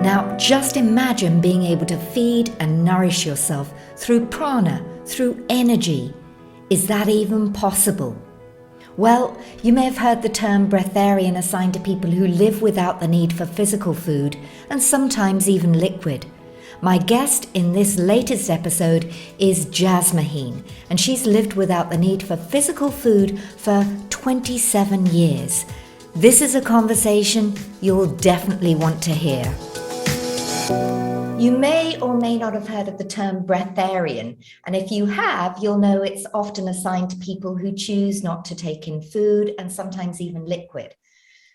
Now, just imagine being able to feed and nourish yourself through prana, through energy. Is that even possible? Well, you may have heard the term breatharian assigned to people who live without the need for physical food and sometimes even liquid. My guest in this latest episode is Jasmuheen, and she's lived without the need for physical food for 27 years. This is a conversation you'll definitely want to hear. You may or may not have heard of the term breatharian, and if you have, you'll know it's often assigned to people who choose not to take in food and sometimes even liquid.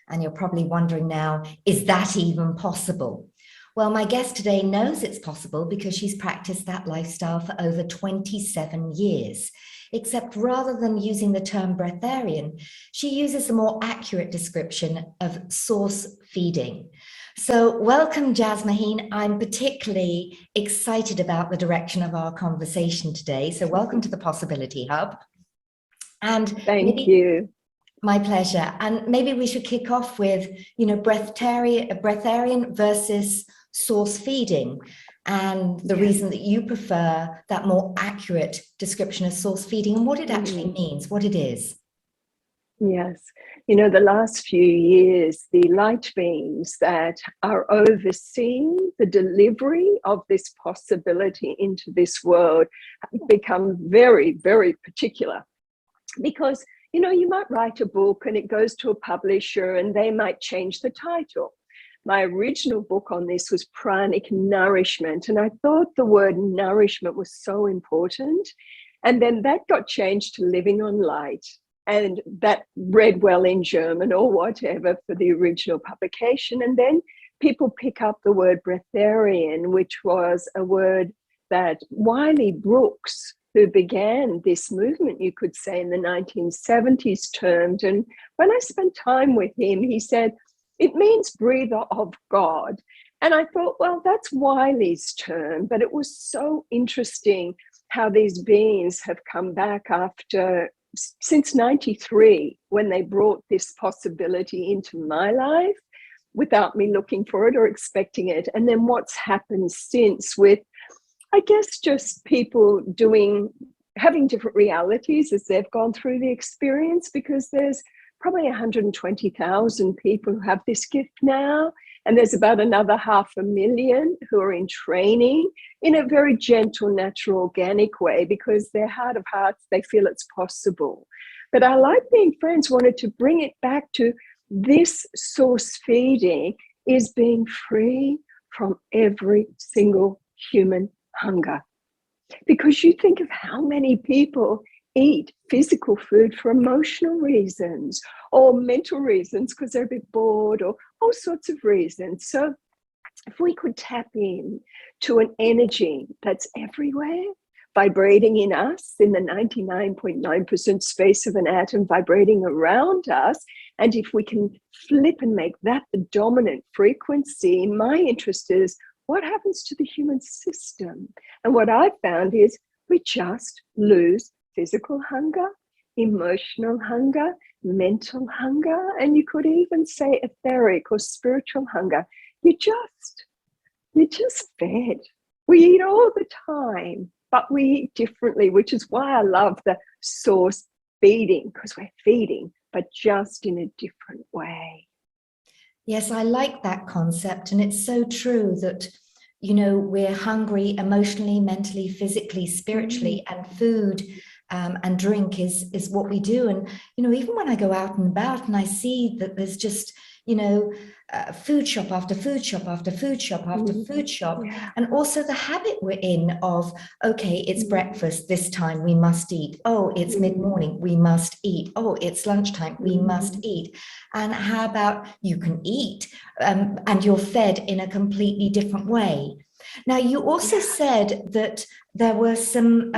And you're probably wondering now, is that even possible? Well, my guest today knows it's possible because she's practiced that lifestyle for over 27 years. Except rather than using the term breatharian, she uses a more accurate description of source feeding. So welcome, Jasmuheen. I'm particularly excited about the direction of our conversation today. So welcome to the Possibility Hub. And Thank you. My pleasure. And maybe we should kick off with, breatharian versus source feeding, and the reason that you prefer that more accurate description of source feeding and what it actually means, what it is. Yes. The last few years, the light beings that are overseeing the delivery of this possibility into this world have become very, very particular. Because, you might write a book and it goes to a publisher and they might change the title. My original book on this was Pranic Nourishment, and I thought the word nourishment was so important. And then that got changed to Livingonlight, and that read well in German or whatever for the original publication. And then people pick up the word breatharian, which was a word that Wiley Brooks, who began this movement, you could say, in the 1970s, termed. And when I spent time with him, he said, it means breather of God. And I thought, well, that's Wiley's term, but it was so interesting how these beings have come back since 93, when they brought this possibility into my life without me looking for it or expecting it. And then what's happened since with, I guess, just people having different realities as they've gone through the experience, because there's probably 120,000 people who have this gift now. And there's about another 500,000 who are in training in a very gentle, natural, organic way, because their heart of hearts, they feel it's possible. But I, like being friends, wanted to bring it back to this source feeding is being free from every single human hunger. Because you think of how many people eat physical food for emotional reasons or mental reasons because they're a bit bored or all sorts of reasons. So if we could tap in to an energy that's everywhere, vibrating in us, in the 99.9% space of an atom vibrating around us, and if we can flip and make that the dominant frequency, my interest is what happens to the human system. And what I've found is we just lose physical hunger, emotional hunger, mental hunger, and you could even say etheric or spiritual hunger. You're just fed. We eat all the time, but we eat differently, which is why I love the source feeding, because we're feeding, but just in a different way. Yes, I like that concept. And it's so true that, we're hungry emotionally, mentally, physically, spiritually, and food and drink is what we do. And, even when I go out and about and I see that there's just, food shop after food shop after food shop after food shop. Yeah. And also the habit we're in of, okay, it's breakfast, this time we must eat. Oh, it's mid-morning, we must eat. Oh, it's lunchtime, we must eat. And how about you can eat and you're fed in a completely different way. Now, you also said that there were some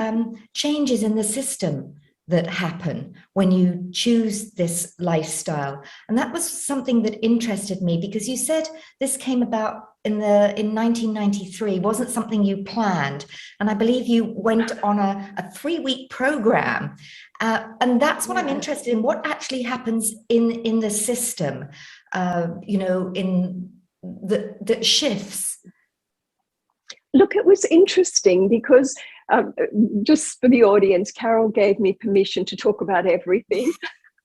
changes in the system that happen when you choose this lifestyle. And that was something that interested me, because you said this came about in 1993, wasn't something you planned. And I believe you went on a 3-week program. And that's what I'm interested in, what actually happens in the system, in that shifts? Look, it was interesting because just for the audience, Carol gave me permission to talk about everything.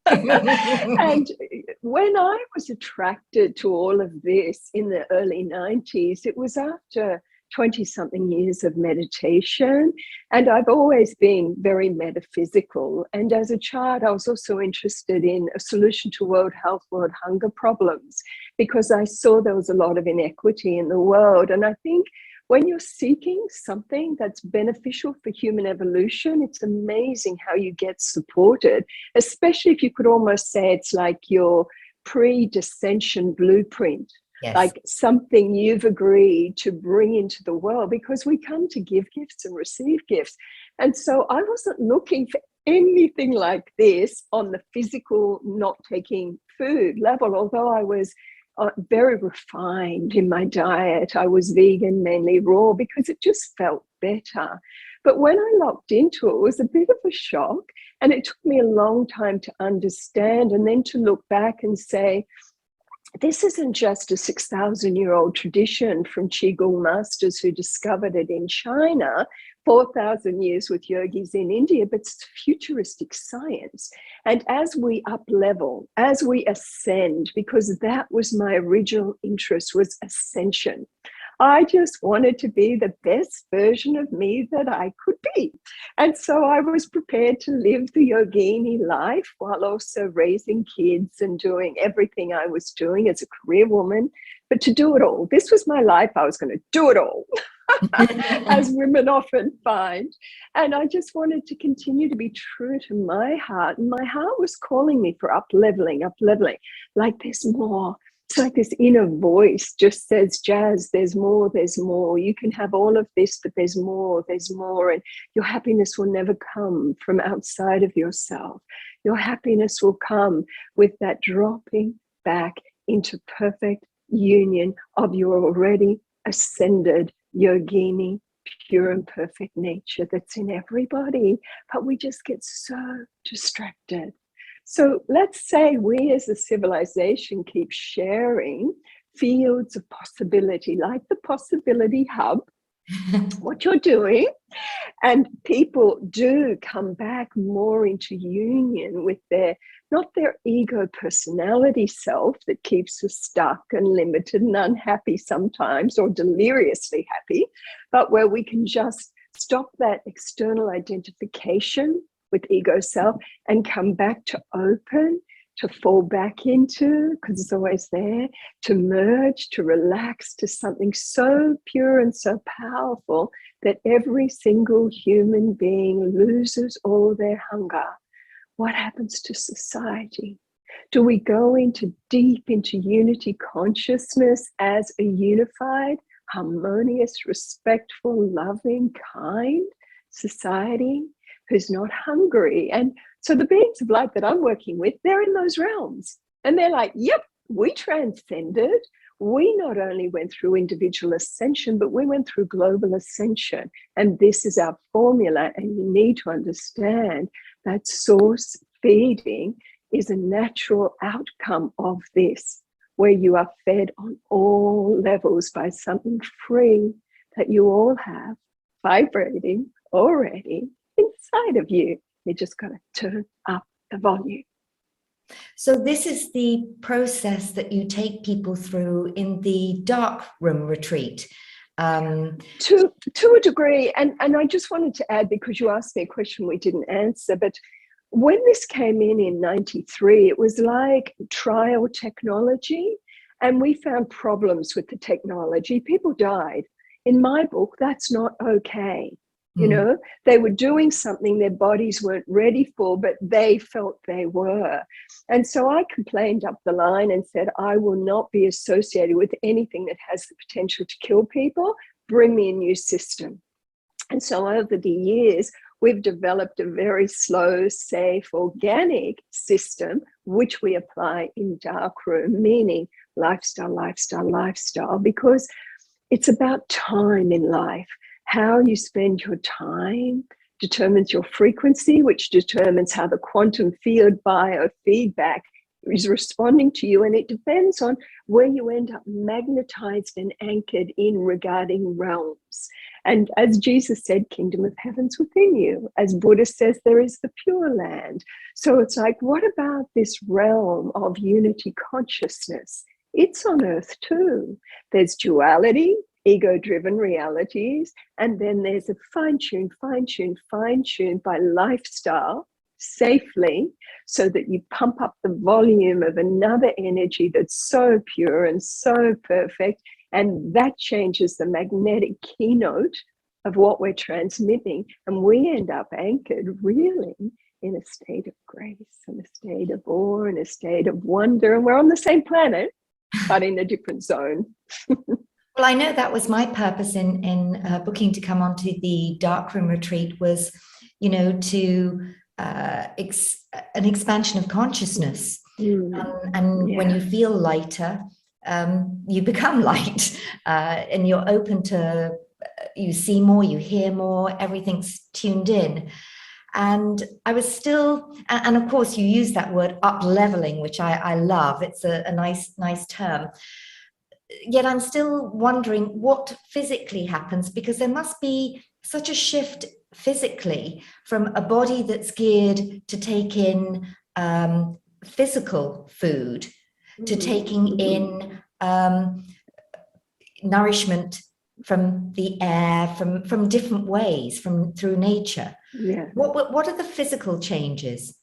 And when I was attracted to all of this in the early 90s, it was after 20-something years of meditation. And I've always been very metaphysical. And as a child, I was also interested in a solution to world health, world hunger problems, because I saw there was a lot of inequity in the world. And I think when you're seeking something that's beneficial for human evolution, it's amazing how you get supported, especially if you could almost say it's like your pre-descension blueprint. Yes. Like something you've agreed to bring into the world, because we come to give gifts and receive gifts. And so I wasn't looking for anything like this on the physical, not taking food level, although I was very refined in my diet. I was vegan, mainly raw, because it just felt better. But when I locked into it, it was a bit of a shock. And it took me a long time to understand, and then to look back and say, this isn't just a 6,000-year-old tradition from Qigong masters who discovered it in China, 4,000 years with yogis in India, but it's futuristic science. And as we up-level, as we ascend, because that was my original interest, was ascension. I just wanted to be the best version of me that I could be. And so I was prepared to live the yogini life while also raising kids and doing everything I was doing as a career woman, but to do it all. This was my life. I was going to do it all, as women often find. And I just wanted to continue to be true to my heart. And my heart was calling me for up-leveling, like there's more. It's like this inner voice just says, Jazz, there's more, there's more. You can have all of this, but there's more, there's more. And your happiness will never come from outside of yourself. Your happiness will come with that dropping back into perfect union of your already ascended yogini, pure and perfect nature that's in everybody. But we just get so distracted. So let's say we as a civilization keep sharing fields of possibility, like the possibility hub, what you're doing, and people do come back more into union with their, not their ego personality self that keeps us stuck and limited and unhappy sometimes, or deliriously happy, but where we can just stop that external identification with ego self and come back to open, to fall back into, because it's always there, to merge, to relax to something so pure and so powerful that every single human being loses all their hunger. What happens to society? Do we go into deep into unity consciousness as a unified, harmonious, respectful, loving, kind society who's not hungry? And so the beings of light that I'm working with, they're in those realms. And they're like, yep, we transcended. We not only went through individual ascension, but we went through global ascension. And this is our formula. And you need to understand that source feeding is a natural outcome of this, where you are fed on all levels by something free that you all have vibrating already inside of you. You just got to turn up the volume. So this is the process that you take people through in the dark room retreat. To a degree. And I just wanted to add, because you asked me a question we didn't answer, but when this came in 93, it was like trial technology, and we found problems with the technology. People died. In my book, that's not okay. You know, they were doing something their bodies weren't ready for, but they felt they were. And so I complained up the line and said, I will not be associated with anything that has the potential to kill people. Bring me a new system. And so over the years, we've developed a very slow, safe, organic system, which we apply in darkroom, meaning lifestyle, because it's about time in life. How you spend your time determines your frequency, which determines how the quantum field biofeedback is responding to you, and it depends on where you end up magnetized and anchored in regarding realms. And as Jesus said, kingdom of heaven's within you. As Buddha says, there is the pure land. So it's like, what about this realm of unity consciousness? It's on earth too. There's duality, ego-driven realities, and then there's a fine-tuned by lifestyle, safely, so that you pump up the volume of another energy that's so pure and so perfect, and that changes the magnetic keynote of what we're transmitting, and we end up anchored really in a state of grace and a state of awe and a state of wonder, and we're on the same planet but in a different zone. Well, I know that was my purpose in booking to come onto the darkroom retreat, was, you know, to an expansion of consciousness. And when you feel lighter, you become light, and you're open to, you see more, you hear more, everything's tuned in. And I was still, and of course you use that word up-leveling, which I love. It's a nice term. Yet I'm still wondering what physically happens, because there must be such a shift physically from a body that's geared to take in physical food to taking in nourishment from the air, from different ways, through nature. Yeah. What are the physical changes?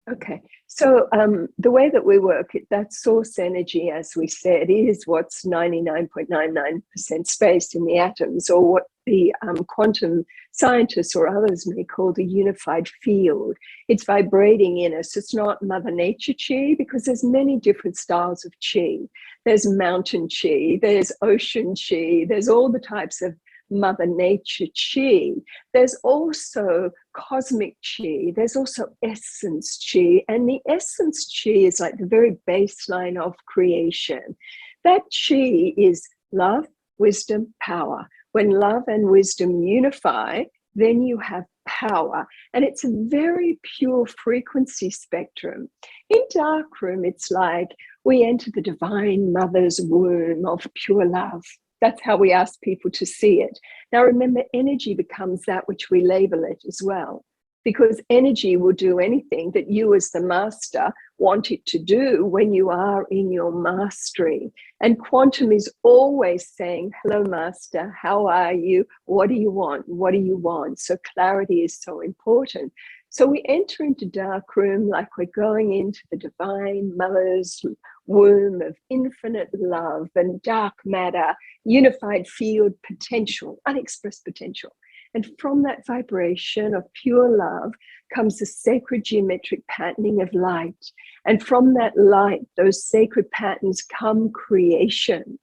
Okay, so the way that we work, that source energy, as we said, is what's 99.99% space in the atoms, or what the quantum scientists or others may call the unified field. It's vibrating in us. It's not Mother Nature chi, because there's many different styles of chi. There's mountain chi, there's ocean chi, there's all the types of Mother Nature chi. There's also cosmic chi. There's also essence chi. And the essence chi is like the very baseline of creation. That chi is love, wisdom, power. When love and wisdom unify, then you have power. And it's a very pure frequency spectrum. In darkroom, it's like we enter the divine mother's womb of pure love. That's how we ask people to see it. Now, remember, energy becomes that which we label it as well, because energy will do anything that you as the master want it to do when you are in your mastery. And quantum is always saying, hello, master, how are you? What do you want? What do you want? So clarity is so important. So we enter into darkroom like we're going into the divine mother's womb of infinite love and dark matter, unified field potential, unexpressed potential. And from that vibration of pure love comes the sacred geometric patterning of light. And from that light, those sacred patterns come creation.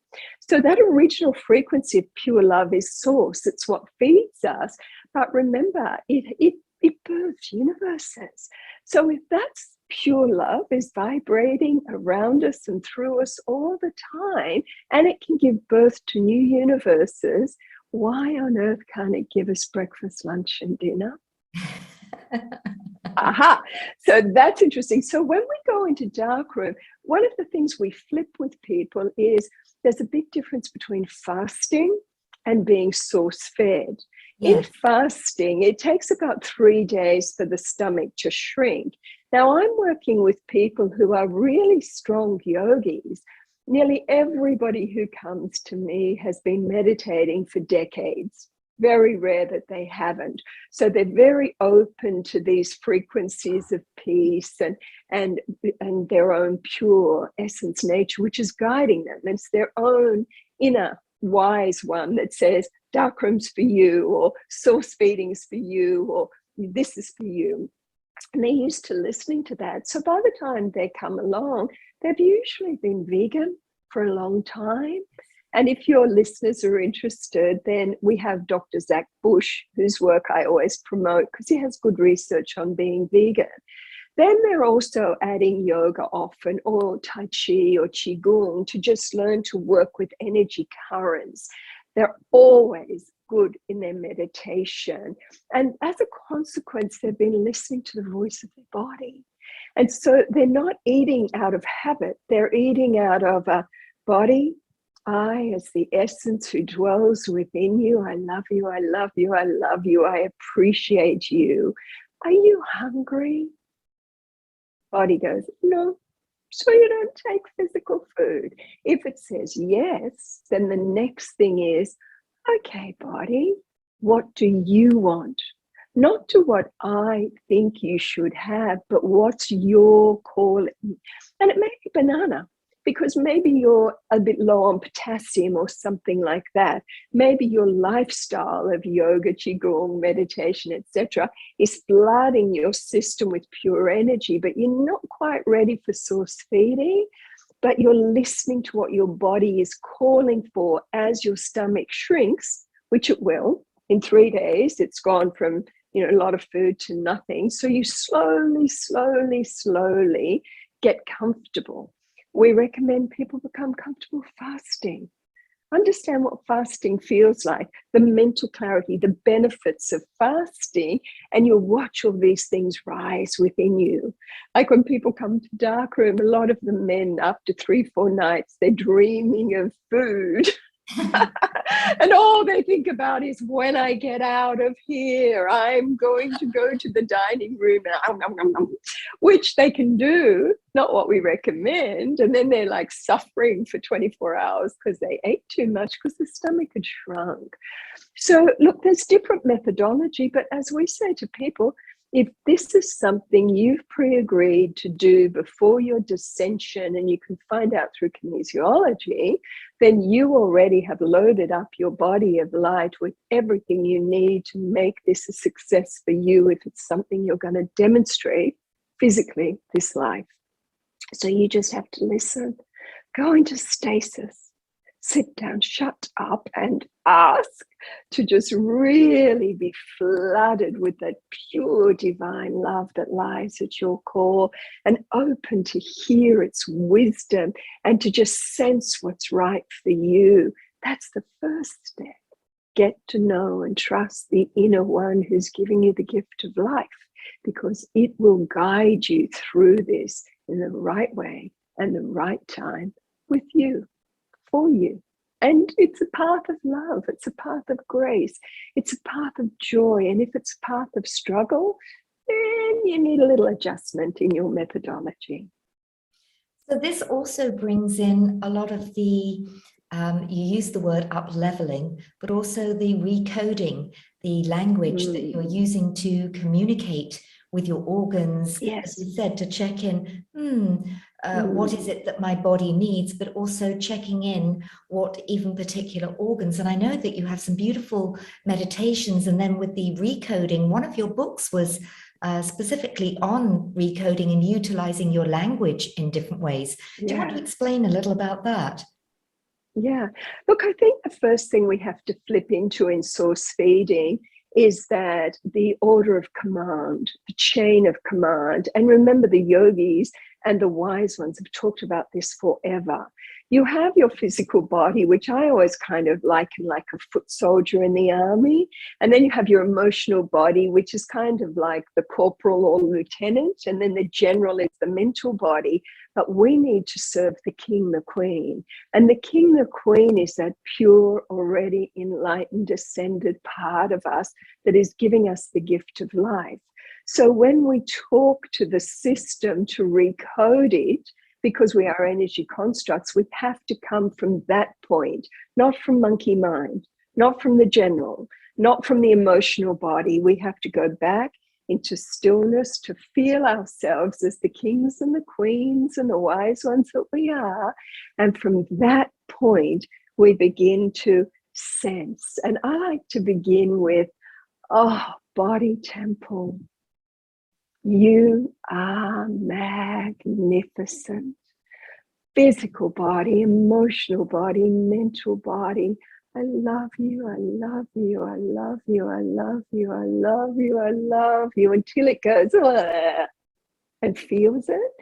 So that original frequency of pure love is source. It's what feeds us. But remember, it births universes. So if that's pure love is vibrating around us and through us all the time, and it can give birth to new universes, why on earth can't it give us breakfast, lunch, and dinner? Aha! So that's interesting. So when we go into darkroom, one of the things we flip with people is there's a big difference between fasting and being source-fed. Yeah. In fasting, it takes about 3 days for the stomach to shrink. Now, I'm working with people who are really strong yogis. Nearly everybody who comes to me has been meditating for decades. Very rare that they haven't. So they're very open to these frequencies of peace and their own pure essence nature, which is guiding them. It's their own inner wise one that says, darkroom's for you, or source feeding's for you, or this is for you. And they're used to listening to that. So by the time they come along, they've usually been vegan for a long time. And if your listeners are interested, then we have Dr. Zach Bush, whose work I always promote because he has good research on being vegan. Then they're also adding yoga often, or Tai Chi or Qigong, to just learn to work with energy currents. They're always good in their meditation. And as a consequence, they've been listening to the voice of their body. And so they're not eating out of habit. They're eating out of a body. I, as the essence who dwells within you, I love you, I love you, I love you, I appreciate you. Are you hungry? Body goes, no. So you don't take physical food. If it says yes, then the next thing is, okay, body, what do you want? Not to what I think you should have, but what's your calling? And it may be banana, because maybe you're a bit low on potassium or something like that. Maybe your lifestyle of yoga, qigong, meditation, etc., is flooding your system with pure energy, but you're not quite ready for source feeding, but you're listening to what your body is calling for as your stomach shrinks, which it will. In 3 days, it's gone from a lot of food to nothing. So you slowly get comfortable. We recommend people become comfortable fasting. Understand what fasting feels like, the mental clarity, the benefits of fasting, and you'll watch all these things rise within you. Like when people come to darkroom, a lot of the men, after 3-4 nights, they're dreaming of food. And all they think about is, when I get out of here, I'm going to go to the dining room, which they can do, not what we recommend. And then they're like suffering for 24 hours because they ate too much because the stomach had shrunk. So look, there's different methodology, but as we say to people, if this is something you've pre-agreed to do before your dissension, and you can find out through kinesiology, then you already have loaded up your body of light with everything you need to make this a success for you if it's something you're going to demonstrate physically this life. So you just have to listen, go into stasis, sit down, shut up, and ask to just really be flooded with that pure divine love that lies at your core, and open to hear its wisdom and to just sense what's right for you. That's the first step. Get to know and trust the inner one who's giving you the gift of life, because it will guide you through this in the right way and the right time with you, for you. And it's a path of love, it's a path of grace, it's a path of joy. And if it's a path of struggle, then you need a little adjustment in your methodology. So this also brings in a lot of the, you use the word up-leveling, but also the recoding, the language that you're using to communicate with your organs, yes, as you said, to check in, what is it that my body needs, but also checking in what even particular organs. And I know that you have some beautiful meditations, and then with the recoding, one of your books was specifically on recoding and utilizing your language in different ways. Do you want to explain a little about that? Yeah. Look, I think the first thing we have to flip into in source feeding is that the order of command, the chain of command. And remember, the yogis and the wise ones have talked about this forever. You have your physical body, which I always kind of liken like a foot soldier in the army. And then you have your emotional body, which is kind of like the corporal or lieutenant. And then the general is the mental body. But we need to serve the king, the queen. And the king, the queen is that pure, already enlightened, ascended part of us that is giving us the gift of life. So when we talk to the system to recode it, because we are energy constructs, we have to come from that point, not from monkey mind, not from the general, not from the emotional body. We have to go back into stillness to feel ourselves as the kings and the queens and the wise ones that we are. And from that point, we begin to sense. And I like to begin with, body temple. You are magnificent. Physical body, emotional body, mental body. I love you, I love you, I love you, I love you, I love you, I love you, until it goes and feels it.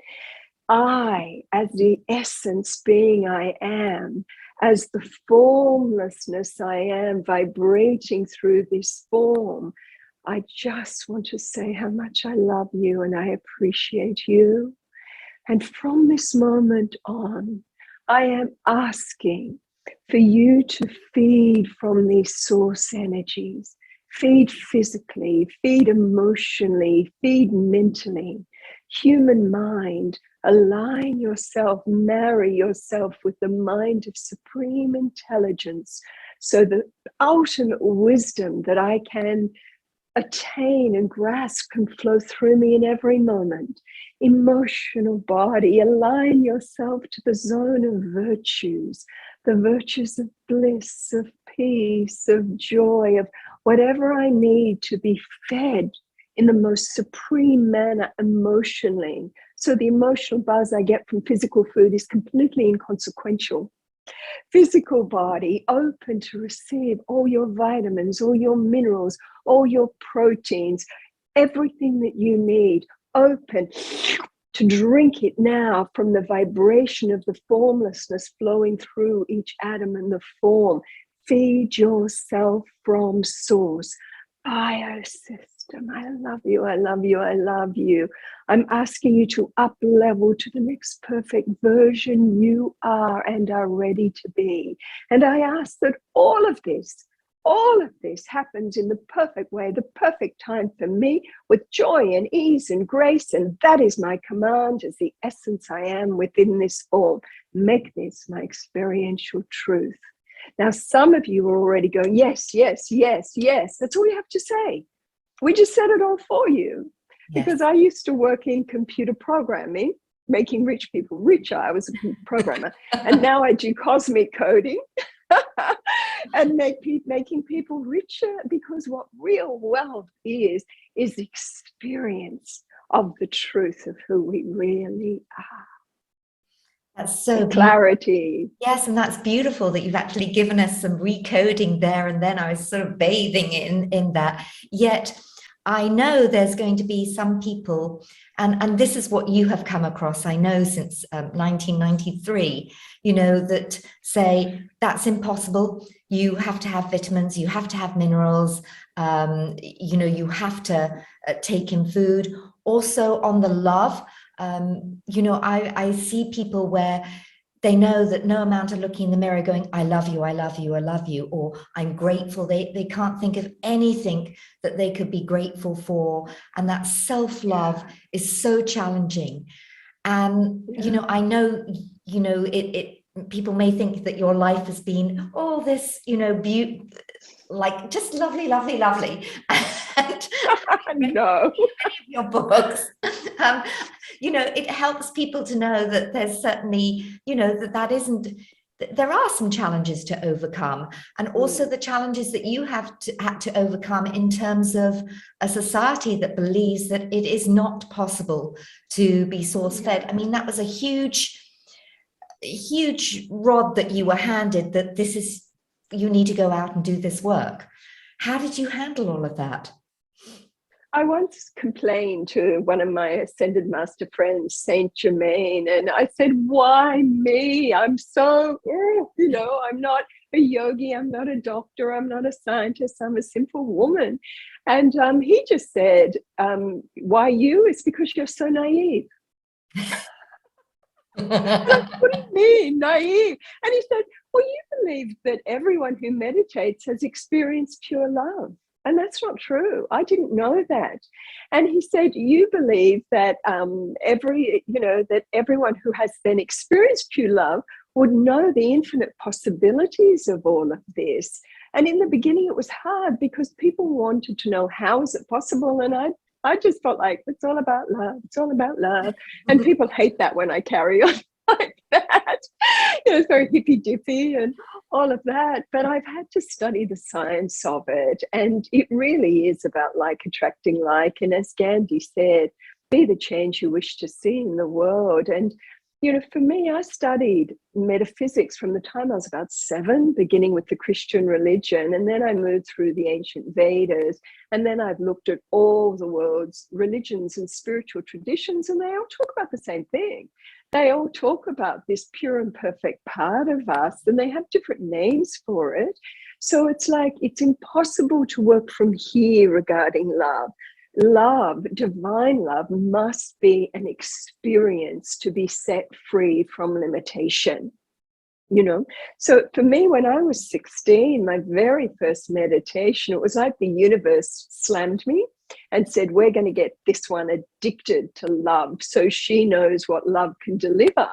I, as the essence being I am, as the formlessness I am, vibrating through this form, I just want to say how much I love you and I appreciate you. And from this moment on, I am asking for you to feed from these source energies. Feed physically, feed emotionally, feed mentally. Human mind, align yourself, marry yourself with the mind of supreme intelligence, so the ultimate wisdom that I can attain and grasp can flow through me in every moment. Emotional body, align yourself to the zone of virtues, the virtues of bliss, of peace, of joy, of whatever I need to be fed in the most supreme manner emotionally. So the emotional buzz I get from physical food is completely inconsequential. Physical body open to receive all your vitamins, all your minerals, all your proteins, everything that you need, open to drink it now from the vibration of the formlessness flowing through each atom and the form. Feed yourself from source. Biosystem, I love you, I love you, I love you. I'm asking you to up level to the next perfect version you are and are ready to be. And I ask that all of this happens in the perfect way, the perfect time for me, with joy and ease and grace. And that is my command as the essence I am within this form. Make this my experiential truth. Now, some of you are already going, yes, yes, yes, yes. That's all you have to say. We just said it all for you. Yes. Because I used to work in computer programming, making rich people richer. I was a programmer. And now I do cosmic coding and making people richer, because what real wealth is the experience of the truth of who we really are. That's so clarity. Yes, and that's beautiful that you've actually given us some recoding there, and then I was sort of bathing in that. Yet I know there's going to be some people, and this is what you have come across, I know, since 1993, that say that's impossible. You have to have vitamins, you have to have minerals, you have to take in food. Also on the love, I see people where they know that no amount of looking in the mirror going, I love you, I love you, I love you, or I'm grateful. They can't think of anything that they could be grateful for. And that self-love is so challenging. And, I know, people may think that your life has been all this, like just lovely, lovely, lovely. And no. Many of your books, it helps people to know that there's certainly, that isn't, there are some challenges to overcome, and also the challenges that you had to overcome in terms of a society that believes that it is not possible to be source fed. I mean, that was a huge rod that you were handed, that you need to go out and do this work. How did you handle all of that? I once complained to one of my ascended master friends, Saint Germain, and I said, why me? I'm so, I'm not a yogi, I'm not a doctor, I'm not a scientist, I'm a simple woman. And he just said, why you? It's because you're so naive. Like, what do you mean, naive? And he said, well, you believe that everyone who meditates has experienced pure love. And that's not true. I didn't know that. And he said, you believe that that everyone who has then experienced pure love would know the infinite possibilities of all of this. And in the beginning, it was hard because people wanted to know, how is it possible? And I just felt like, it's all about love. It's all about love. And people hate that when I carry on like that. It's very hippy-dippy and all of that. But I've had to study the science of it. And it really is about like attracting like. And as Gandhi said, be the change you wish to see in the world. And, for me, I studied metaphysics from the time I was about 7, beginning with the Christian religion. And then I moved through the ancient Vedas. And then I've looked at all the world's religions and spiritual traditions, and they all talk about the same thing. they all talk about this pure and perfect part of us, and they have different names for it. So it's like, it's impossible to work from here regarding love. Love, divine love, must be an experience to be set free from limitation. You know, so for me, when I was 16, my very first meditation, it was like the universe slammed me and said, we're going to get this one addicted to love so she knows what love can deliver.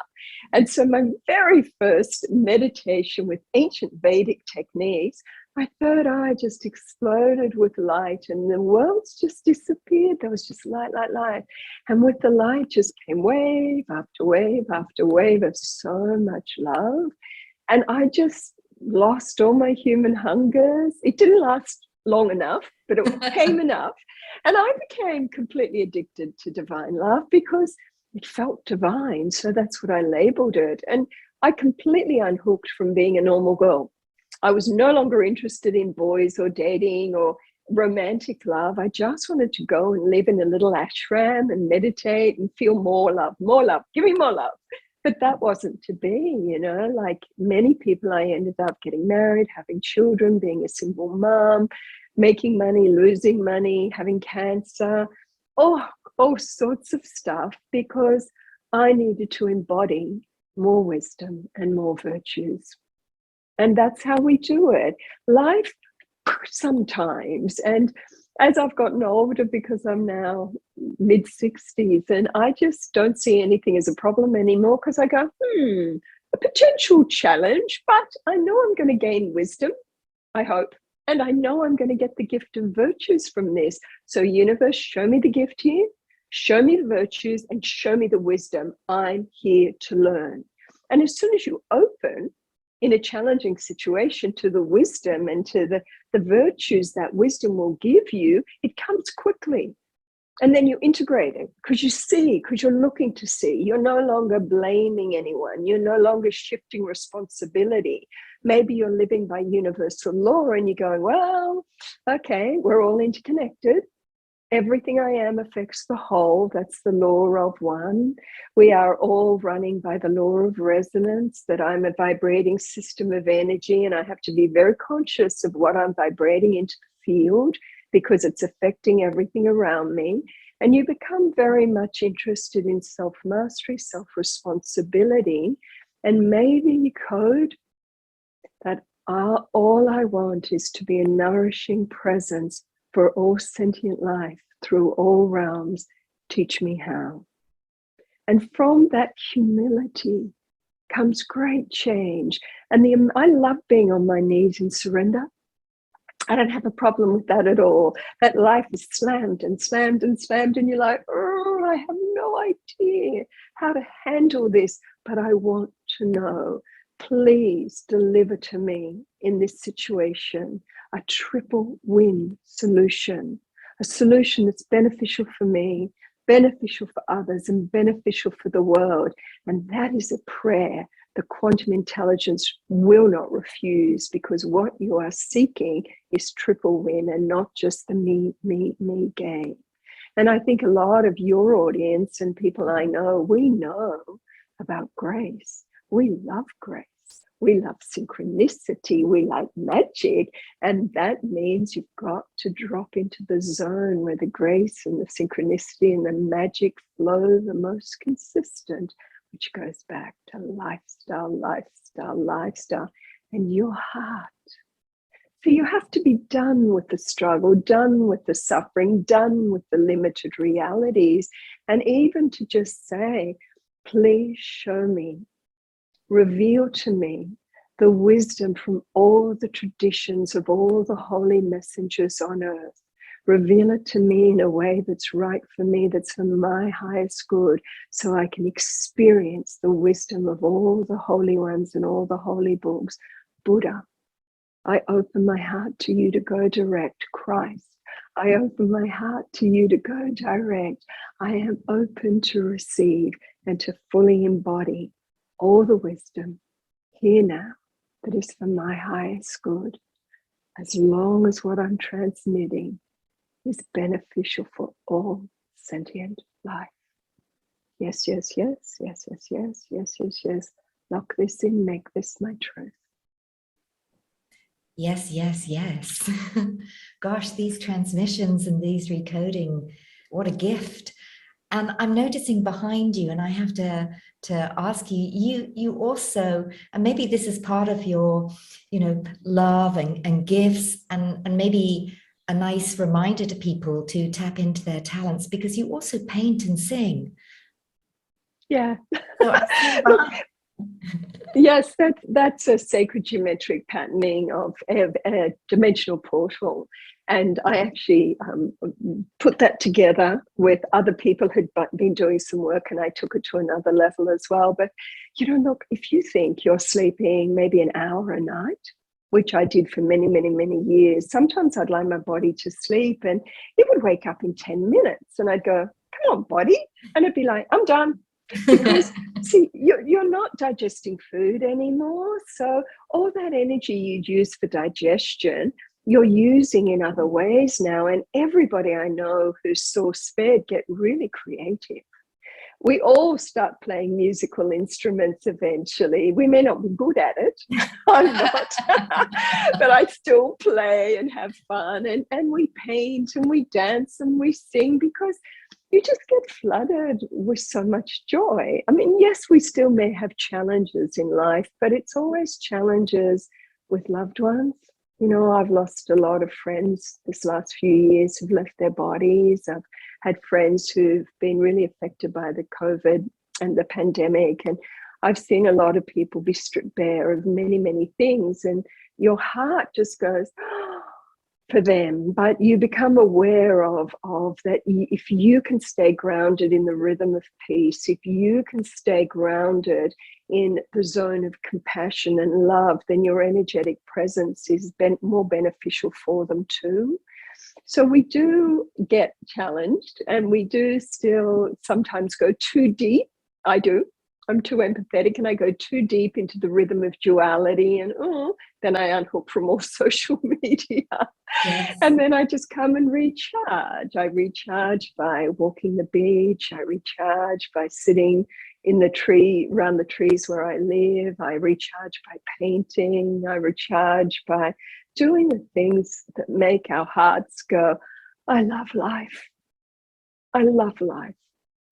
And so my very first meditation with ancient Vedic techniques, my third eye just exploded with light and the worlds just disappeared. There was just light, light, light. And with the light just came wave after wave after wave of so much love. And I just lost all my human hungers. It didn't last long enough, but it came enough. And I became completely addicted to divine love because it felt divine. So that's what I labeled it. And I completely unhooked from being a normal girl. I was no longer interested in boys or dating or romantic love. I just wanted to go and live in a little ashram and meditate and feel more love, give me more love. But that wasn't to be, you know, like many people, I ended up getting married, having children, being a single mom, making money, losing money, having cancer, all sorts of stuff, because I needed to embody more wisdom and more virtues. And that's how we do it. Life sometimes, and as I've gotten older, because I'm now mid-60s, and I just don't see anything as a problem anymore, because I go, a potential challenge, but I know I'm going to gain wisdom, I hope, and I know I'm going to get the gift of virtues from this. So universe, show me the gift here, show me the virtues, and show me the wisdom. I'm here to learn. And as soon as you open in a challenging situation to the wisdom and to the virtues that wisdom will give you, it comes quickly. And then you integrate it because you see, because you're looking to see. You're no longer blaming anyone. You're no longer shifting responsibility. Maybe you're living by universal law and you're going, well, okay, we're all interconnected. Everything I am affects the whole. That's the law of one. We are all running by the law of resonance, that I'm a vibrating system of energy, and I have to be very conscious of what I'm vibrating into the field because it's affecting everything around me. And you become very much interested in self-mastery, self-responsibility, and maybe you code that all I want is to be a nourishing presence for all sentient life through all realms. Teach me how. And from that humility comes great change. And I love being on my knees in surrender. I don't have a problem with that at all. That life is slammed and slammed and slammed, and you're like, oh, I have no idea how to handle this, but I want to know. Please deliver to me in this situation a triple win solution, a solution that's beneficial for me, beneficial for others, and beneficial for the world. And that is a prayer the quantum intelligence will not refuse, because what you are seeking is triple win and not just the me gain. And I think a lot of your audience and people I know, we know about grace. We love grace. We love synchronicity. We like magic. And that means you've got to drop into the zone where the grace and the synchronicity and the magic flow the most consistent, which goes back to lifestyle, and your heart. So you have to be done with the struggle, done with the suffering, done with the limited realities, and even to just say, please show me, reveal to me the wisdom from all the traditions of all the holy messengers on earth. Reveal it to me in a way that's right for me, that's for my highest good, so I can experience the wisdom of all the holy ones and all the holy books. Buddha, I open my heart to you to go direct. Christ, I open my heart to you to go direct. I am open to receive and to fully embody all the wisdom here now that is for my highest good, as long as what I'm transmitting is beneficial for all sentient life. Yes, yes, yes, yes, yes, yes, yes, yes, yes. Lock this in, make this my truth. Yes, yes, yes. Gosh, these transmissions and these recoding, what a gift. And I'm noticing behind you, and I have to ask you, you also, and maybe this is part of your, love and gifts, and maybe a nice reminder to people to tap into their talents, because you also paint and sing. Yeah. So I see behind. Yes, that's a sacred geometric patterning of a dimensional portal. And I actually put that together with other people who'd been doing some work, and I took it to another level as well. But, look, if you think you're sleeping maybe an hour a night, which I did for many, many, many years, sometimes I'd lie my body to sleep and it would wake up in 10 minutes. And I'd go, come on, body. And it'd be like, I'm done. Because see, you're not digesting food anymore. So all that energy you'd use for digestion, you're using in other ways now. And everybody I know who's source fed get really creative. We all start playing musical instruments eventually. We may not be good at it. I'm not. But I still play and have fun. And we paint and we dance and we sing, because you just get flooded with so much joy. I mean, yes, we still may have challenges in life, but it's always challenges with loved ones. I've lost a lot of friends this last few years who've left their bodies. I've had friends who've been really affected by the COVID and the pandemic. And I've seen a lot of people be stripped bare of many, many things. And your heart just goes, for them. But you become aware of that. If you can stay grounded in the rhythm of peace, if you can stay grounded in the zone of compassion and love, then your energetic presence is more beneficial for them too. So we do get challenged, and we do still sometimes go too deep. I'm too empathetic, and I go too deep into the rhythm of duality, and then I unhook from all social media. Yes. And then I just come and recharge. I recharge by walking the beach. I recharge by sitting in the tree, around the trees where I live. I recharge by painting. I recharge by doing the things that make our hearts go, I love life. I love life.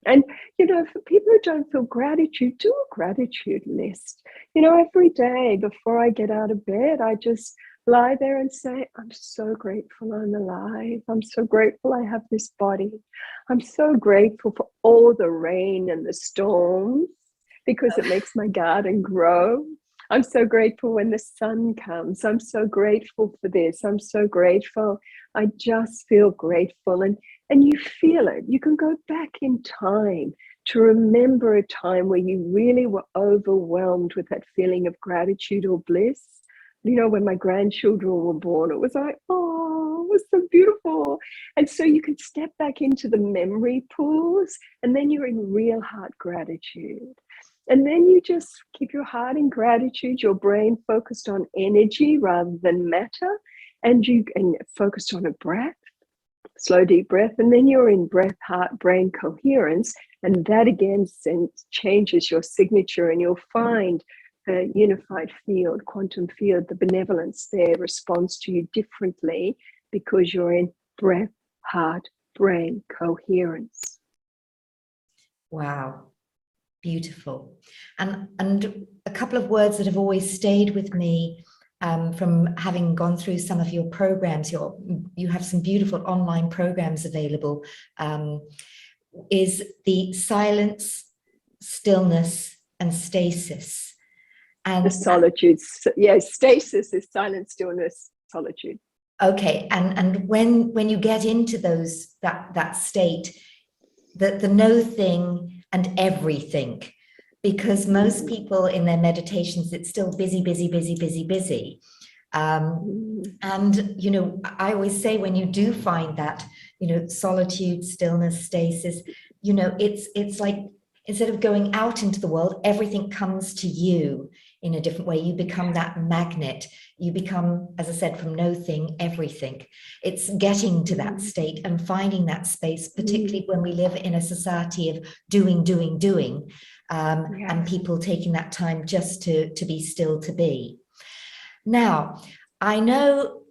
And, for people who don't feel gratitude, do a gratitude list. Every day before I get out of bed, I just lie there and say, I'm so grateful I'm alive. I'm so grateful I have this body. I'm so grateful for all the rain and the storms, because it makes my garden grow. I'm so grateful when the sun comes. I'm so grateful for this. I'm so grateful. I just feel grateful. And you feel it. You can go back in time to remember a time where you really were overwhelmed with that feeling of gratitude or bliss. When my grandchildren were born, it was like, oh, it was so beautiful. And so you can step back into the memory pools, and then you're in real heart gratitude. And then you just keep your heart in gratitude, your brain focused on energy rather than matter, and focused on a breath. Slow, deep breath, and then you're in breath, heart, brain coherence, and that again changes your signature, and you'll find the unified field, quantum field, the benevolence there responds to you differently, because you're in breath, heart, brain coherence. Wow, beautiful. And a couple of words that have always stayed with me from having gone through some of your programs, you have some beautiful online programs available, is the silence, stillness, and stasis. And the solitude. Yes, stasis is silence, stillness, solitude. Okay, and when you get into that state, the no thing and everything, because most people in their meditations, it's still busy, busy, busy, busy, busy. And, I always say, when you do find that, solitude, stillness, stasis, it's like, instead of going out into the world, everything comes to you in a different way. You become that magnet. You become, as I said, from no thing, everything. It's getting to that state and finding that space, particularly when we live in a society of doing, and people taking that time just to be still, to be. Now, I know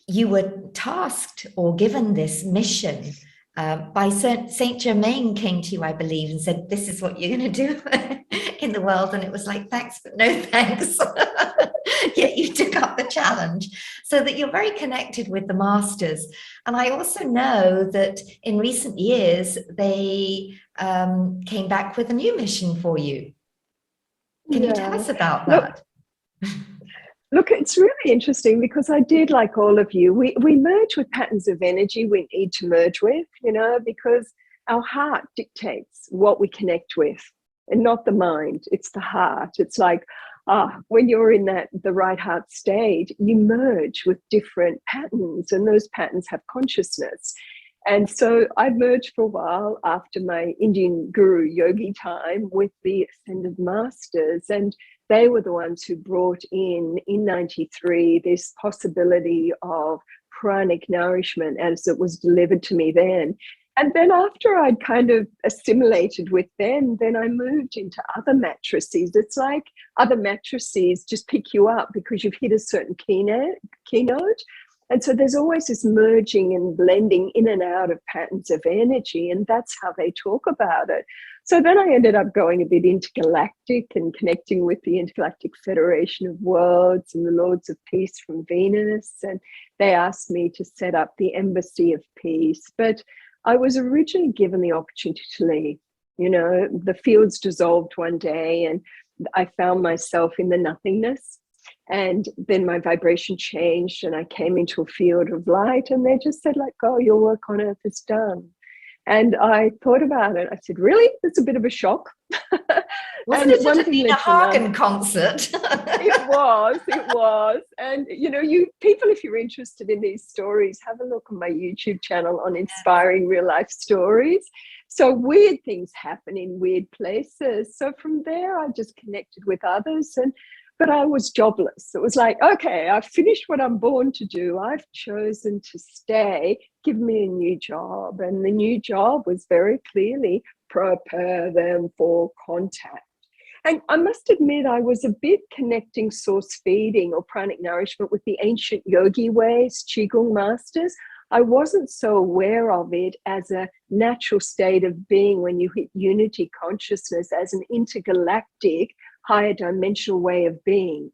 you were tasked or given this mission by Saint Germain came to you, I believe, and said, this is what you're going to do in the world. And it was like, thanks, but no thanks. Yet you took up the challenge, so that you're very connected with the masters. And I also know that in recent years, they came back with a new mission for you. Can you tell us about that? Look, it's really interesting because I did, like all of you, we merge with patterns of energy we need to merge with, you know, because our heart dictates what we connect with, and not the mind. It's the heart. It's like, when you're in the right heart state, you merge with different patterns, and those patterns have consciousness. And so I merged for a while after my Indian guru yogi time with the ascended masters, and they were the ones who brought in 93 this possibility of pranic nourishment as it was delivered to me then. And then after I'd kind of assimilated with them, then I moved into other matrices. It's like other matrices just pick you up because you've hit a certain keynote. And so there's always this merging and blending in and out of patterns of energy, and that's how they talk about it. So then I ended up going a bit intergalactic and connecting with the Intergalactic Federation of Worlds and the Lords of Peace from Venus. And they asked me to set up the Embassy of Peace. But I was originally given the opportunity to leave. You know, the fields dissolved one day and I found myself in the nothingness. And then my vibration changed and I came into a field of light, and they just said, like, oh, your work on earth is done. And I thought about it. I said, really? That's a bit of a shock. Wasn't it at a Nina Hagen concert? It was. And, you know, people, if you're interested in these stories, have a look on my YouTube channel on Inspiring Real Life Stories. So weird things happen in weird places. So from there, I just connected with others, but I was jobless. It was like, okay, I've finished what I'm born to do. I've chosen to stay. Give me a new job. And the new job was very clearly prepare them for contact. And I must admit, I was a bit connecting source feeding or pranic nourishment with the ancient yogi ways, Qigong masters. I wasn't so aware of it as a natural state of being when you hit unity consciousness as an intergalactic higher dimensional way of being,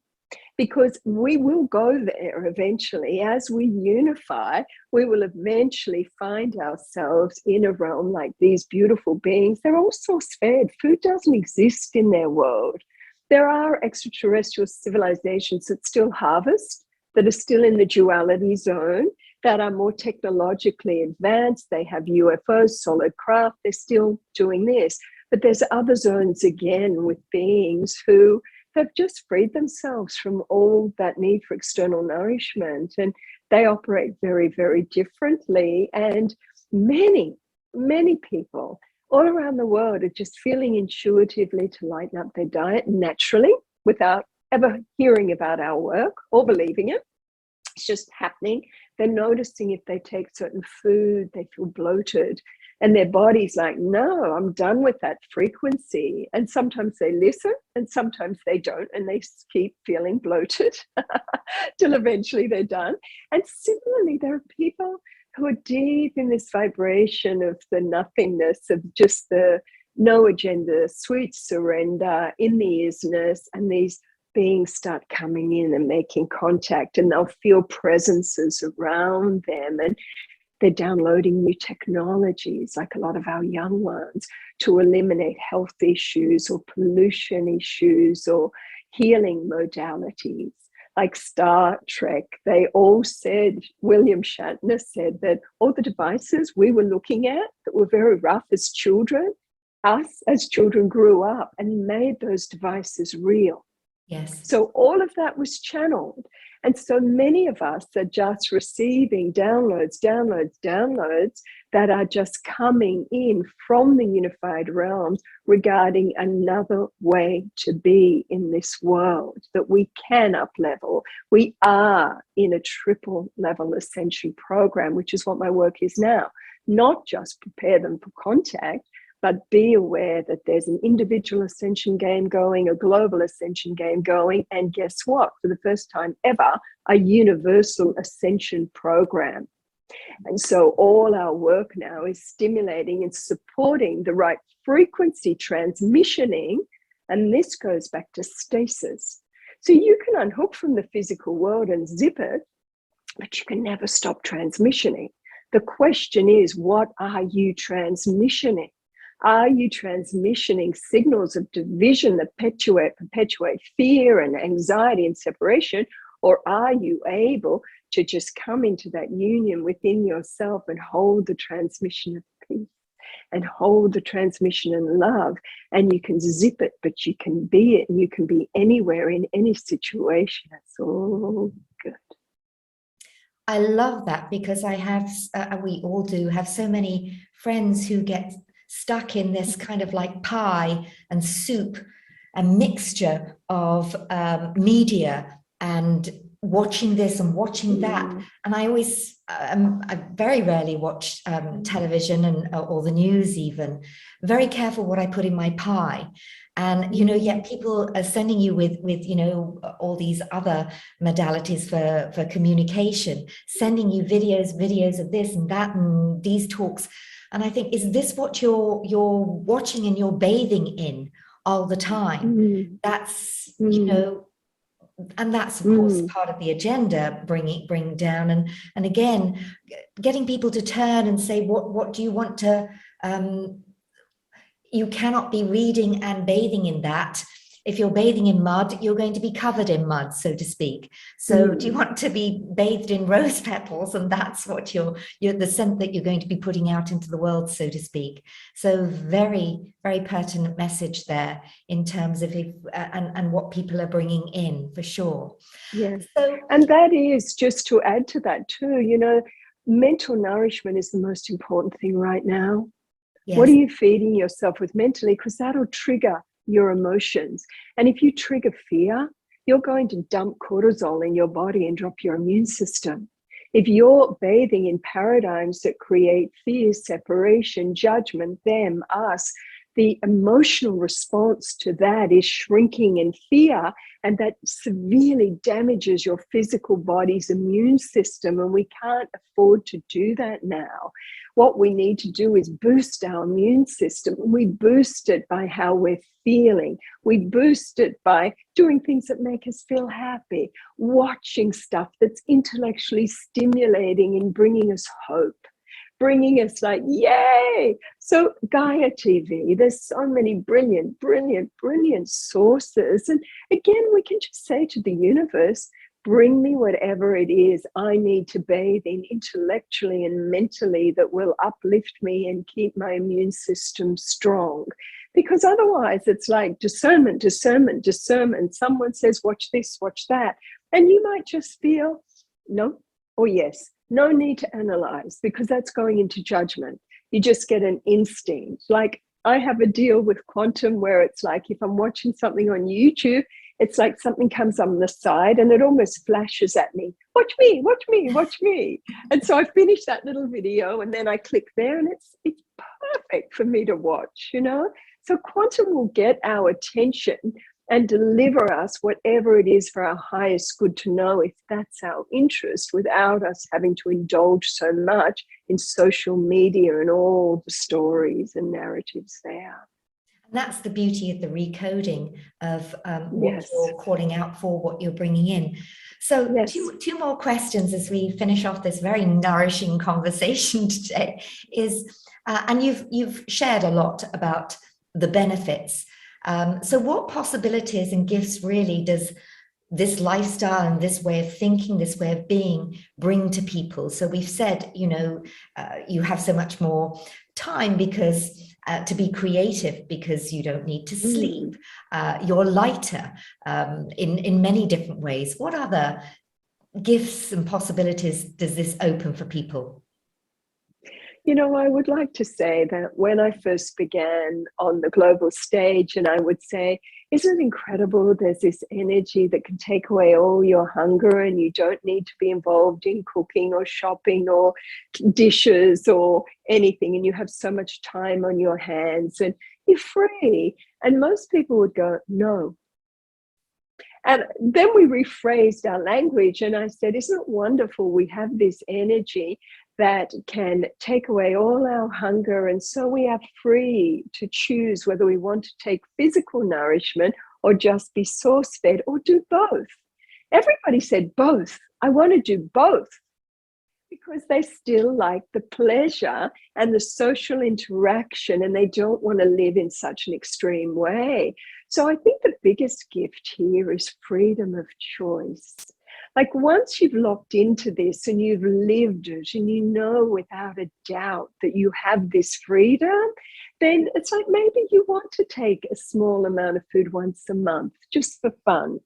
because we will go there eventually. As we unify, we will eventually find ourselves in a realm like these beautiful beings. They're all source fed. Food doesn't exist in their world. There are extraterrestrial civilizations that still harvest, that are still in the duality zone, that are more technologically advanced. They have UFOs, solid craft. They're still doing this. But there's other zones again with beings who have just freed themselves from all that need for external nourishment. And they operate very, very differently. And many, many people all around the world are just feeling intuitively to lighten up their diet naturally without ever hearing about our work or believing it. It's just happening. They're noticing if they take certain food, they feel bloated. And their body's like, no, I'm done with that frequency. And sometimes they listen and sometimes they don't. And they keep feeling bloated till eventually they're done. And similarly, there are people who are deep in this vibration of the nothingness, of just the no agenda, sweet surrender, in the isness. And these beings start coming in and making contact, and they'll feel presences around them. And they're downloading new technologies, like a lot of our young ones, to eliminate health issues or pollution issues or healing modalities. Like Star Trek, they all said, William Shatner said that all the devices we were looking at that were very rough as children, us as children grew up and made those devices real. Yes. So all of that was channeled. And so many of us are just receiving downloads that are just coming in from the unified realms regarding another way to be in this world, that we can up level. We are in a triple level ascension program, which is what my work is now. Not just prepare them for contact, but be aware that there's an individual ascension game going, a global ascension game going, and guess what? For the first time ever, a universal ascension program. And so all our work now is stimulating and supporting the right frequency transmissioning, and this goes back to stasis. So you can unhook from the physical world and zip it, but you can never stop transmissioning. The question is, what are you transmissioning? Are you transmissioning signals of division that perpetuate fear and anxiety and separation? Or are you able to just come into that union within yourself and hold the transmission of peace and hold the transmission in love? And you can zip it, but you can be it, and you can be anywhere in any situation. It's all good. I love that, because I have, we all do have so many friends who get stuck in this kind of like pie and soup, a mixture of media and watching this and watching that. And I always, I very rarely watch television and or the news even. Very careful what I put in my pie. And, you know, yet people are sending you with, you know, all these other modalities for communication, sending you videos of this and that and these talks. And I think, is this what you're watching and you're bathing in all the time? That's, you know, and that's of course part of the agenda, bring down and again, getting people to turn and say, what do you want to, you cannot be reading and bathing in that. If you're bathing in mud, you're going to be covered in mud, so to speak. So do you want to be bathed in rose petals? And that's what you're the scent that you're going to be putting out into the world, so to speak. So very, very pertinent message there in terms of if, and what people are bringing in, for sure. Yes. So, and that is, just to add to that too, you know, mental nourishment is the most important thing right now. Yes. What are you feeding yourself with mentally? Because that'll trigger your emotions. And if you trigger fear, you're going to dump cortisol in your body and drop your immune system. If you're bathing in paradigms that create fear, separation, judgment, them, us, the emotional response to that is shrinking in fear, and that severely damages your physical body's immune system. And we can't afford to do that now. What we need to do is boost our immune system. We boost it by how we're feeling. We boost it by doing things that make us feel happy, watching stuff that's intellectually stimulating and bringing us hope, bringing us like, yay! So Gaia TV, there's so many brilliant sources. And again, we can just say to the universe, bring me whatever it is I need to bathe in intellectually and mentally that will uplift me and keep my immune system strong. Because otherwise it's like discernment. Someone says, watch this, watch that. And you might just feel no or yes. No need to analyze, because that's going into judgment. You just get an instinct. Like, I have a deal with quantum where it's like, if I'm watching something on YouTube, it's like something comes on the side and it almost flashes at me. Watch me, watch me, watch me. And so I finish that little video and then I click there and it's perfect for me to watch, you know? So quantum will get our attention and deliver us whatever it is for our highest good to know, if that's our interest, without us having to indulge so much in social media and all the stories and narratives there. And that's the beauty of the recoding of what Yes. you're calling out for, what you're bringing in. So yes. two more questions as we finish off this very nourishing conversation today is, and you've shared a lot about the benefits. So what possibilities and gifts really does this lifestyle and this way of thinking, this way of being, bring to people? So we've said, you know, you have so much more time because to be creative, because you don't need to sleep. You're lighter in many different ways. What other gifts and possibilities does this open for people? You know, I would like to say that when I first began on the global stage, and I would say, isn't it incredible? There's this energy that can take away all your hunger, and you don't need to be involved in cooking or shopping or dishes or anything. And you have so much time on your hands and you're free. And most people would go, no. And then we rephrased our language, and I said, isn't it wonderful? We have this energy that can take away all our hunger. And so we are free to choose whether we want to take physical nourishment or just be source fed or do both. Everybody said both. I want to do both, because they still like the pleasure and the social interaction, and they don't want to live in such an extreme way. So I think the biggest gift here is freedom of choice. Like, once you've locked into this and you've lived it and you know without a doubt that you have this freedom, then it's like maybe you want to take a small amount of food once a month just for fun.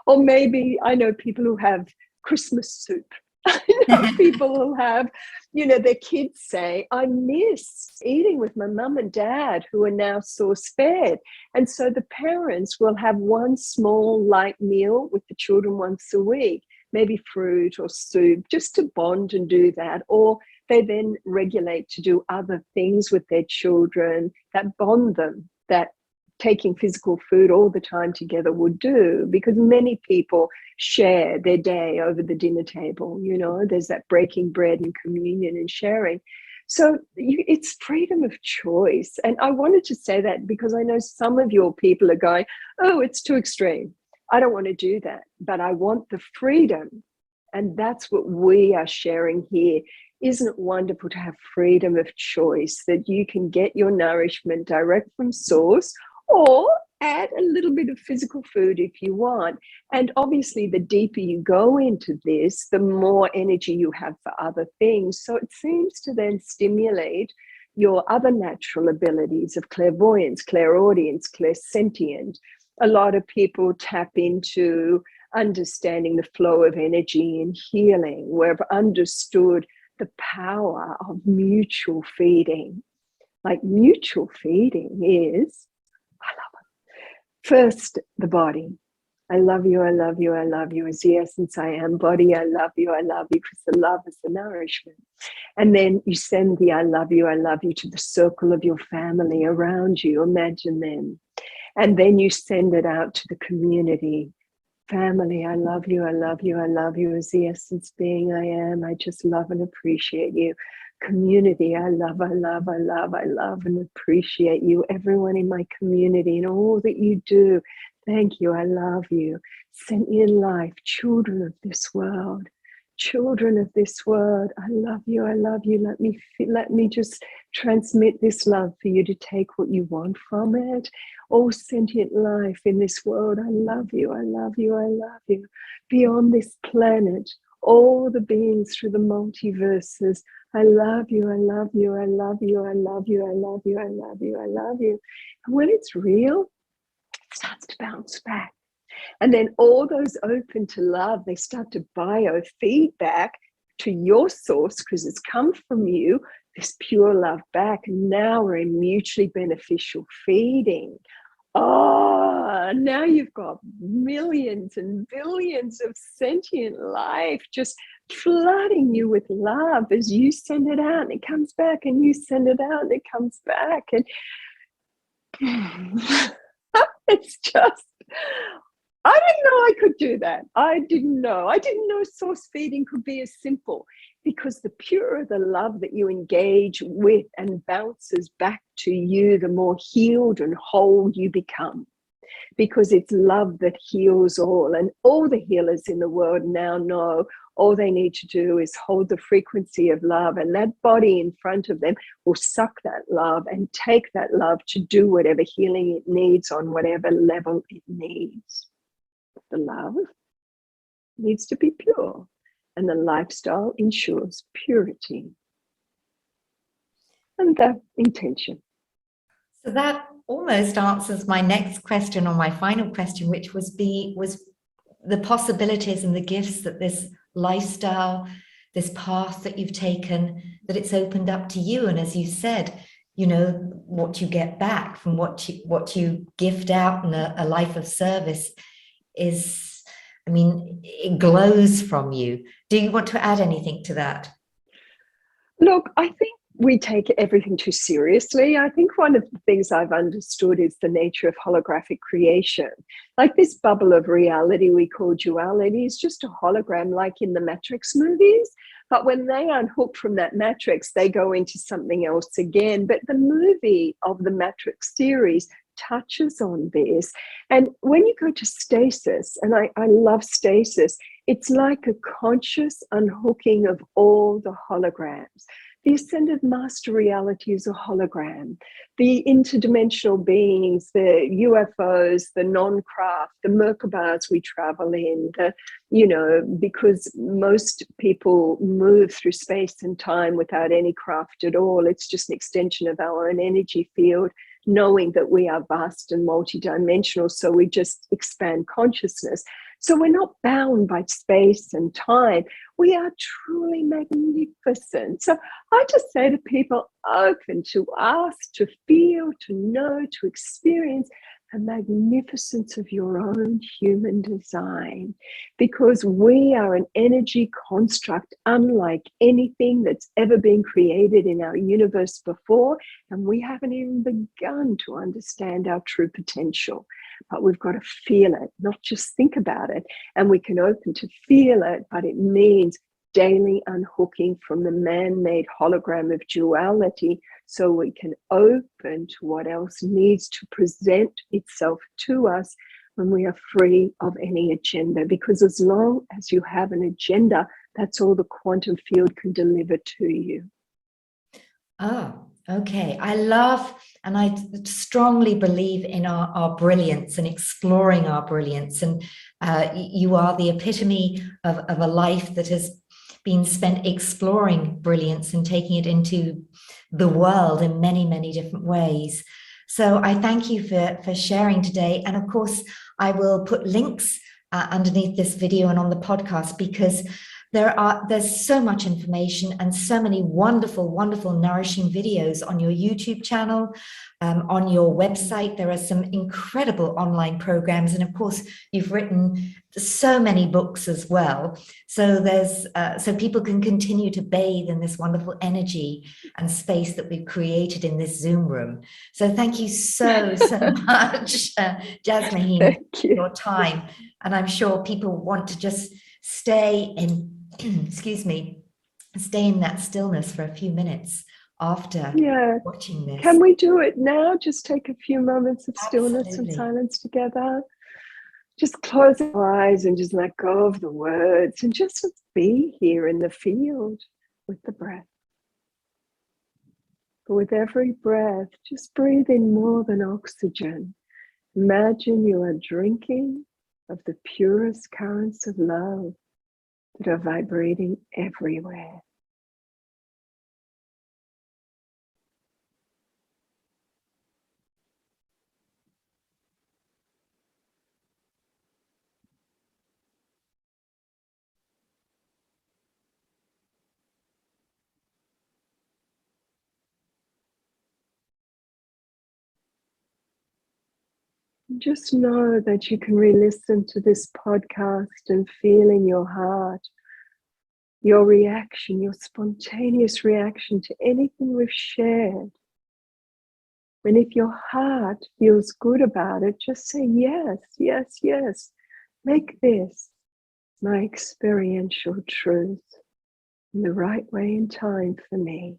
Or maybe I know people who have Christmas soup. I know people who have, you know, their kids say, I miss eating with my mum and dad who are now source fed. And so the parents will have one small light meal with the children once a week, maybe fruit or soup, just to bond and do that. Or they then regulate to do other things with their children that bond them, that taking physical food all the time together would do, because many people share their day over the dinner table. You know, there's that breaking bread and communion and sharing. So it's freedom of choice. And I wanted to say that because I know some of your people are going, oh, it's too extreme. I don't want to do that, but I want the freedom. And that's what we are sharing here. Isn't it wonderful to have freedom of choice, that you can get your nourishment direct from source, or add a little bit of physical food if you want. And obviously, the deeper you go into this, the more energy you have for other things. So it seems to then stimulate your other natural abilities of clairvoyance, clairaudience, clairsentient. A lot of people tap into understanding the flow of energy and healing, where I've understood the power of mutual feeding. Like, mutual feeding is, I love it. First, the body. I love you, I love you, I love you as the essence I am. Body, I love you, because the love is the nourishment. And then you send the I love you to the circle of your family around you. Imagine them. And then you send it out to the community. Family, I love you, I love you, I love you as the essence being I am. I just love and appreciate you. Community, I love, I love, I love, I love and appreciate you. Everyone in my community and all that you do. Thank you, I love you. Sentient life, children of this world. Children of this world, I love you, I love you. Let me just transmit this love for you to take what you want from it. All sentient life in this world, I love you, I love you, I love you. Beyond this planet, all the beings through the multiverses, I love you, I love you, I love you, I love you, I love you, I love you, I love you. And when it's real, it starts to bounce back. And then all those open to love, they start to biofeedback to your source, because it's come from you, this pure love back. And now we're in mutually beneficial feeding. Oh, now you've got millions and billions of sentient life just flooding you with love as you send it out and it comes back, and you send it out and it comes back. And it's just, I didn't know I could do that. I didn't know source feeding could be as simple, because the purer the love that you engage with and bounces back to you, the more healed and whole you become, because it's love that heals all. And all the healers in the world now know all they need to do is hold the frequency of love, and that body in front of them will suck that love and take that love to do whatever healing it needs on whatever level it needs. The love needs to be pure, and the lifestyle ensures purity and the intention. So that almost answers my next question, or my final question, which was the possibilities and the gifts that this lifestyle, this path that you've taken, that it's opened up to you. And as you said, you know, what you get back from what you gift out in a life of service is, I mean, it glows from you. Do you want to add anything to that? Look, I think we take everything too seriously. I think one of the things I've understood is the nature of holographic creation. Like this bubble of reality we call duality is just a hologram, like in the Matrix movies. But when they unhook from that matrix, they go into something else again. But the movie of the Matrix series touches on this. And when you go to stasis, and I love stasis, it's like a conscious unhooking of all the holograms. The ascended master reality is a hologram. The interdimensional beings, the UFOs, the non-craft, the Merkabahs we travel in, because most people move through space and time without any craft at all. It's just an extension of our own energy field, knowing that we are vast and multidimensional, so we just expand consciousness. So we're not bound by space and time. We are truly magnificent. So I just say to people, open to ask, to feel, to know, to experience the magnificence of your own human design, because we are an energy construct unlike anything that's ever been created in our universe before, and we haven't even begun to understand our true potential. But we've got to feel it, not just think about it. And we can open to feel it, but it means daily unhooking from the man-made hologram of duality, so we can open to what else needs to present itself to us when we are free of any agenda. Because as long as you have an agenda, that's all the quantum field can deliver to you. Oh, okay. I love, and I strongly believe in our brilliance and exploring our brilliance. And you are the epitome of a life that has been spent exploring brilliance and taking it into the world in many, many different ways. So I thank you for sharing today. And of course, I will put links underneath this video and on the podcast, because there's so much information and so many wonderful, wonderful, nourishing videos on your YouTube channel, on your website. There are some incredible online programs. And of course, you've written so many books as well. So so people can continue to bathe in this wonderful energy and space that we've created in this Zoom room. So thank you so much, Jasmuheen, for your time. And I'm sure people want to just stay in stay in that stillness for a few minutes after watching this. Can we do it now? Just take a few moments of stillness Absolutely. and silence together. Just close our eyes and just let go of the words and just be here in the field with the breath. But with every breath, just breathe in more than oxygen. Imagine you are drinking of the purest currents of love that are vibrating everywhere. Just know that you can re-listen to this podcast and feel in your heart your reaction, your spontaneous reaction to anything we've shared. And if your heart feels good about it, just say yes, yes, yes. Make this my experiential truth in the right way and time for me.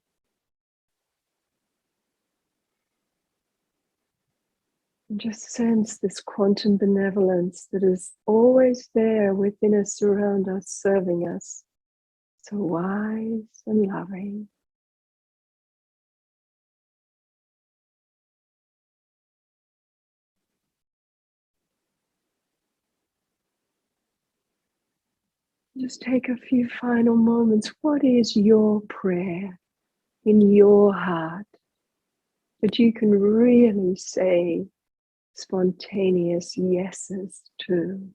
And just sense this quantum benevolence that is always there within us, around us, serving us. So wise and loving. Just take a few final moments. What is your prayer in your heart that you can really say spontaneous yeses to?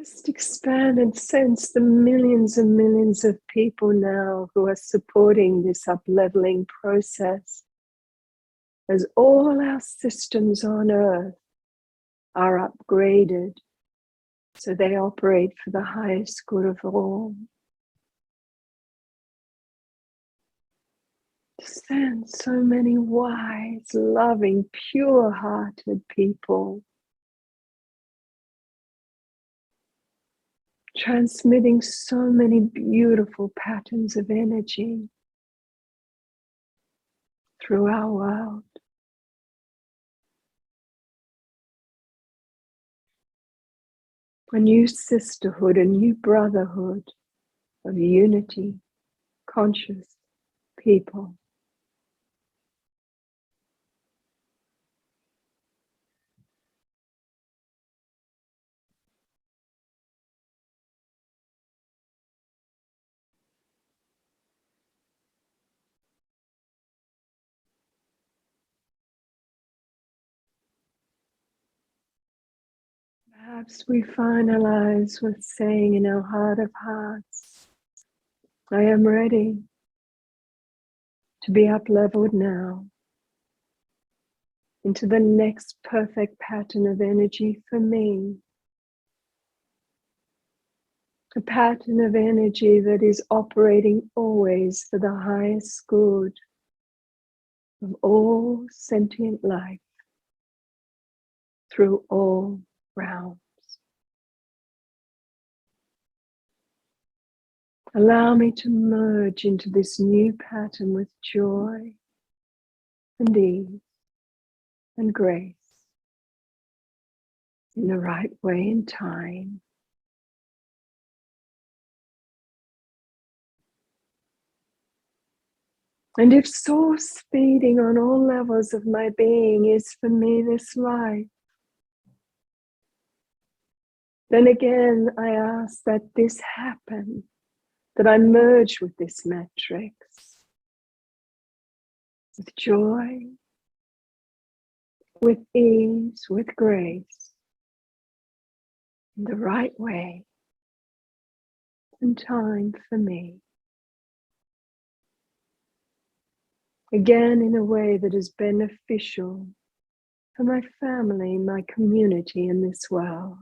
Just expand and sense the millions and millions of people now who are supporting this up-leveling process, as all our systems on earth are upgraded so they operate for the highest good of all. Sense so many wise, loving, pure-hearted people transmitting so many beautiful patterns of energy through our world. A new sisterhood, a new brotherhood of unity, conscious people. Perhaps we finalize with saying in our heart of hearts, I am ready to be up-leveled now into the next perfect pattern of energy for me. A pattern of energy that is operating always for the highest good of all sentient life through all realms. Allow me to merge into this new pattern with joy and ease and grace in the right way and time. And if source feeding on all levels of my being is for me this life, then again I ask that this happen, that I merge with this matrix, with joy, with ease, with grace, in the right way and time for me. Again, in a way that is beneficial for my family, my community, and this world.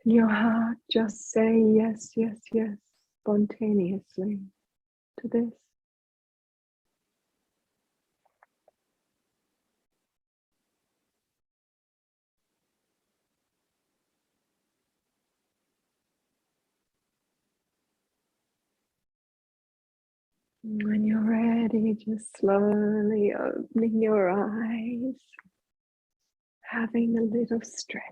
In your heart, just say yes, yes, yes, spontaneously to this. When you're ready, just slowly opening your eyes, having a little stretch.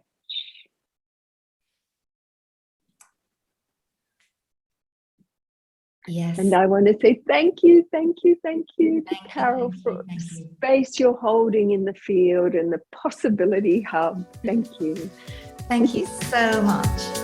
Yes. And I want to say thank you to Carol for the space you're holding in the field and the possibility hub. Thank you. Thank you so much.